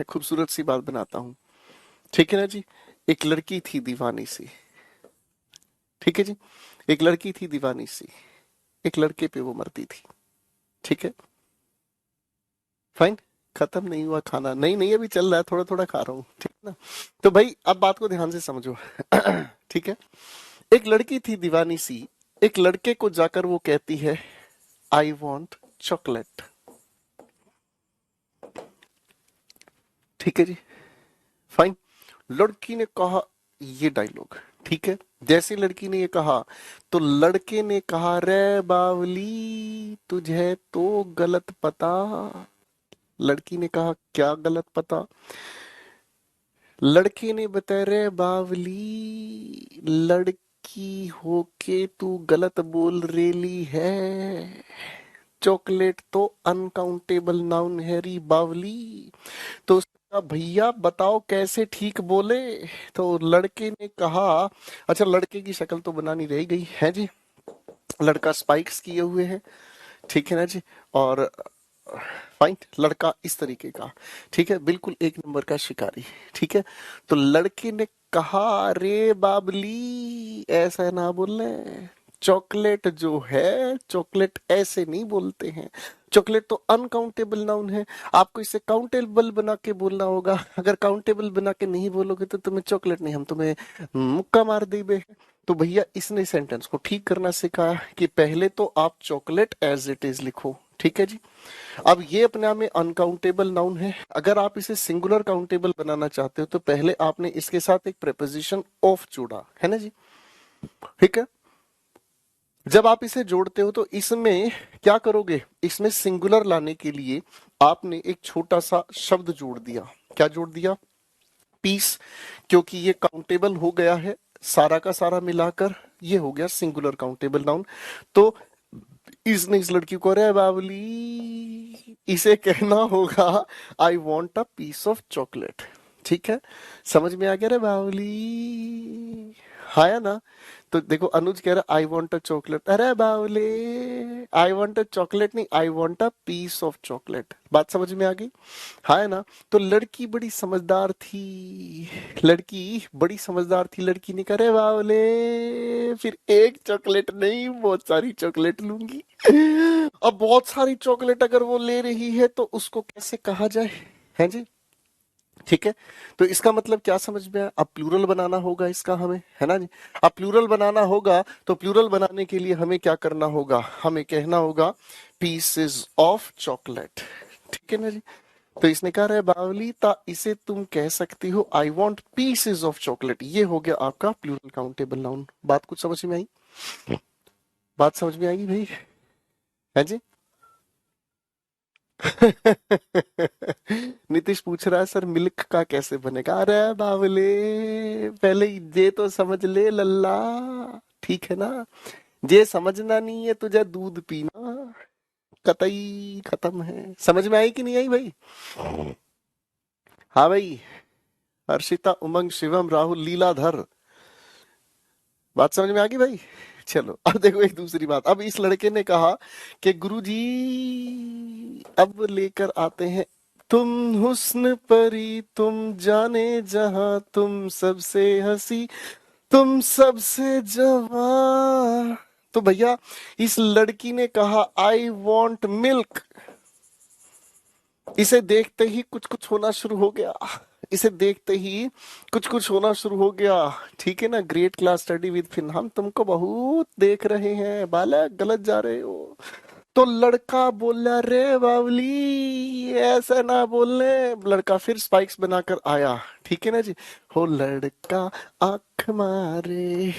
खूबसूरत सी बात बनाता हूँ, ठीक है ना जी। एक लड़की थी दीवानी सी, ठीक है जी। एक लड़की थी दीवानी सी, एक लड़के पे वो मरती थी, ठीक है। फाइन। खत्म नहीं हुआ खाना, नहीं नहीं अभी चल रहा है, थोड़ा थोड़ा खा रहा हूँ, ठीक है ना। तो भाई अब बात को ध्यान से समझो। ठीक है। एक लड़की थी दीवानी सी, एक लड़के को जाकर वो कहती है, आई वॉन्ट चॉकलेट। ठीक है जी। फाइन। लड़की ने कहा ये डायलॉग, ठीक है। जैसे लड़की ने ये कहा तो लड़के ने कहा, रे बावली तुझे तो गलत पता। लड़की ने कहा क्या गलत पता। लड़के ने बताया, रे बावली लड़की होके तू गलत बोल रेली है। चॉकलेट तो अनकाउंटेबल नाउन है री बावली। तो उसने कहा भैया बताओ कैसे ठीक बोले। तो लड़के ने कहा, अच्छा लड़के की शक्ल तो बनानी रह गई है जी। लड़का स्पाइक्स किए हुए है, ठीक है ना जी। और फाइन, लड़का इस तरीके का, ठीक है, बिल्कुल एक नंबर का शिकारी, ठीक है। तो लड़के ने कहा, रे बाबली ऐसा ना बोलने। चॉकलेट जो है, चॉकलेट ऐसे नहीं बोलते हैं। चॉकलेट तो अनकाउंटेबल नाउन है, आपको इसे काउंटेबल बना के बोलना होगा। अगर काउंटेबल बना के नहीं बोलोगे तो तुम्हें चॉकलेट नहीं, हम तुम्हें मुक्का मार देबे। तो भैया इसने सेंटेंस को ठीक करना सिखाया कि पहले तो आप चॉकलेट एज इट इज लिखो, ठीक है जी। अब ये अपने आप में अनकाउंटेबल नाउन है, अगर आप इसे सिंगुलर काउंटेबल बनाना चाहते हो तो पहले आपने इसके साथ एक प्रेपोजिशन ऑफ जोड़ा है ना जी, ठीक है। जब आप इसे जोड़ते हो तो इसमें क्या करोगे, इसमें सिंगुलर लाने के लिए आपने एक छोटा सा शब्द जोड़ दिया। क्या जोड़ दिया, पीस। क्योंकि ये काउंटेबल हो गया है सारा का सारा मिलाकर, ये हो गया सिंगुलर काउंटेबल नाउन। तो इसने इस लड़की को, रे बावली इसे कहना होगा, I want a piece of chocolate. ठीक है, समझ में आ गया रे बावली, हाँ ना। तो देखो अनुज कह रहा आई वॉन्ट अ चॉकलेट, अरे बावले आई वॉन्ट अ चॉकलेट नहीं, I want a piece of chocolate. बात समझ में आ गई, हाँ ना। तो लड़की बड़ी समझदार थी, लड़की बड़ी समझदार थी। लड़की ने कहा, रे बावले फिर एक चॉकलेट नहीं बहुत सारी चॉकलेट लूंगी। अब बहुत सारी चॉकलेट अगर वो ले रही है तो उसको कैसे कहा जाए, है जी। ठीक है, तो इसका मतलब क्या समझ में आया। अब प्लूरल बनाना होगा इसका हमें, है ना जी। अब प्लूरल बनाना होगा तो प्लूरल बनाने के लिए हमें क्या करना होगा, हमें कहना होगा पीसेस ऑफ चॉकलेट, ठीक है ना जी। तो इसने कहा, रे बावली ता इसे तुम कह सकती हो I want pieces of chocolate. ये हो गया आपका प्लूरल काउंटेबल नाउन। बात कुछ समझ में आई, बात समझ में आएगी भाई, है जी। नीतीश पूछ रहा है सर मिल्क का कैसे बनेगा। अरे बावले पहले ये तो समझ ले लल्ला, ठीक है ना। ये समझना नहीं है तुझे, दूध पीना कतई खत्म है। समझ में आई कि नहीं आई भाई। हाँ भाई, हर्षिता उमंग शिवम राहुल लीलाधर, बात समझ में आ गई भाई। चलो अब देखो एक दूसरी बात। अब इस लड़के ने कहा कि गुरुजी अब लेकर आते हैं, तुम हुस्न परी तुम जाने जहां, तुम सबसे हंसी तुम सबसे जवां। तो भैया इस लड़की ने कहा आई वॉन्ट मिल्क। इसे देखते ही कुछ कुछ होना शुरू हो गया, इसे देखते ही कुछ कुछ होना शुरू हो गया, ठीक है ना। Great class study with Finn, हम तुमको बहुत देख रहे हैं बालक, गलत जा रहे हो। तो लड़का बोला, रे बावली ऐसा ना बोलने। लड़का फिर स्पाइक्स बनाकर आया, ठीक है ना जी। हो लड़का आंख मारे,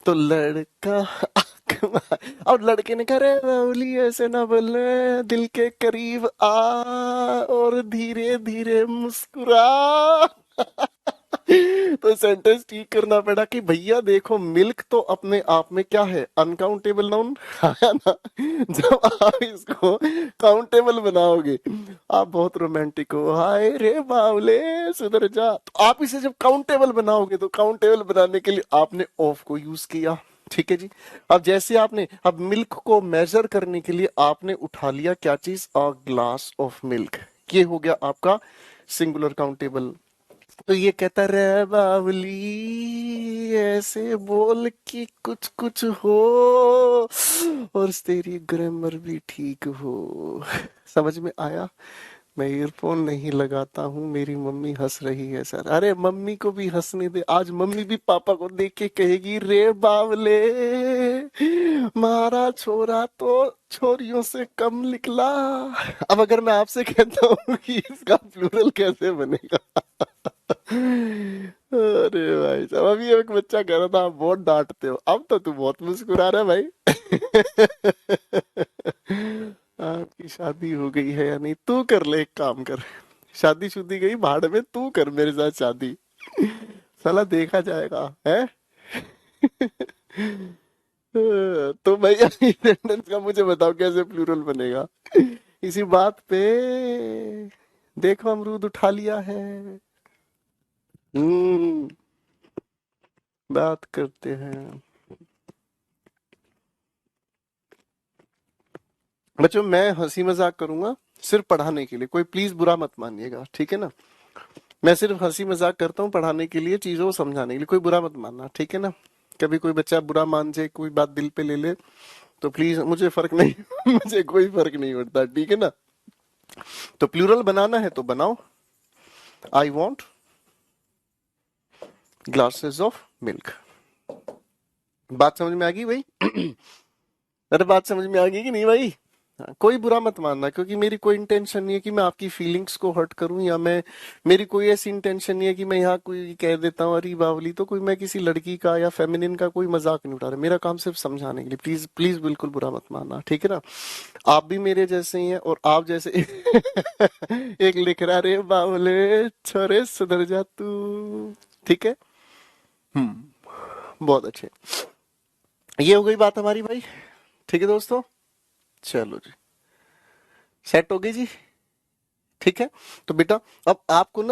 तो लड़का आंख मारे। और लड़के ने कहा, रे बावली ऐसे ना बोलने, दिल के करीब आ और धीरे धीरे मुस्कुरा। तो सेंटेंस ठीक करना पड़ा कि भैया देखो मिल्क तो अपने आप में क्या है, अनकाउंटेबल नाउन है ना। जब आप इसको काउंटेबल बनाओगे, आप बहुत रोमांटिक हो, हाय रे बावले सुधर जा। तो आप इसे जब काउंटेबल बनाओगे तो काउंटेबल बनाने के लिए आपने ऑफ को यूज किया, ठीक है जी। अब जैसे आपने अब मिल्क को मेजर करने के लिए आपने उठा लिया क्या चीज, अ ग्लास ऑफ मिल्क। ये हो गया आपका सिंगुलर काउंटेबल। तो ये कहता रे बावली ऐसे बोल कि कुछ कुछ हो और तेरी ग्रामर भी ठीक हो। समझ में आया? मैं ईयरफोन नहीं लगाता हूँ, मेरी मम्मी हंस रही है सर। अरे मम्मी को भी हंसने दे, आज मम्मी भी पापा को देख के कहेगी रे बावले मारा छोरा तो छोरियों से कम निकला। अब अगर मैं आपसे कहता हूँ कि इसका प्लूरल कैसे बनेगा? अरे भाई साहब, अभी एक बच्चा कह रहा था आप बहुत डांटते हो, अब तो तू बहुत मुस्कुरा रहा है भाई। आपकी शादी हो गई है या नहीं? तू कर ले, एक काम कर, शादी शुदी गई भाड़ में, तू कर मेरे साथ शादी, साला देखा जाएगा है। तो भैया सेंटेंस का मुझे बताओ कैसे प्लूरल बनेगा इसी बात पे। देखो अमरूद उठा लिया है। हम्म। बात करते हैं बच्चों, मैं हंसी मजाक करूंगा सिर्फ पढ़ाने के लिए, कोई प्लीज बुरा मत मानिएगा, ठीक है ना? मैं सिर्फ हंसी मजाक करता हूँ पढ़ाने के लिए, चीजों को समझाने के लिए, कोई बुरा मत मानना, ठीक है ना? कभी कोई बच्चा बुरा मान जाए, कोई बात दिल पे ले ले, तो प्लीज, मुझे फर्क नहीं मुझे कोई फर्क नहीं पड़ता, ठीक है ना? तो प्लूरल बनाना है तो बनाओ। I want glasses of milk. बात समझ में आ गई भाई? अरे बात समझ में आ गई कि नहीं भाई? हाँ, कोई बुरा मत मानना, क्योंकि मेरी कोई इंटेंशन नहीं है कि मैं आपकी फीलिंग्स को हर्ट करूं, या मैं, मेरी कोई ऐसी इंटेंशन नहीं है कि मैं यहाँ कोई कह देता हूँ अरे बावली, तो कोई मैं किसी लड़की का या फेमिनिन का कोई मजाक नहीं उठा रहा, मेरा काम सिर्फ समझाने के लिए, प्लीज प्लीज बिल्कुल बुरा मत मानना, ठीक है ना? आप भी मेरे जैसे ही हैं, और आप जैसे एक लिख रहा रे बावले छोरे सुधर जा तू, ठीक है? बहुत अच्छे। ये हो गई बात हमारी भाई, ठीक है दोस्तों? चलो जी, सेट हो गई जी, ठीक है? तो बेटा अब आपको ना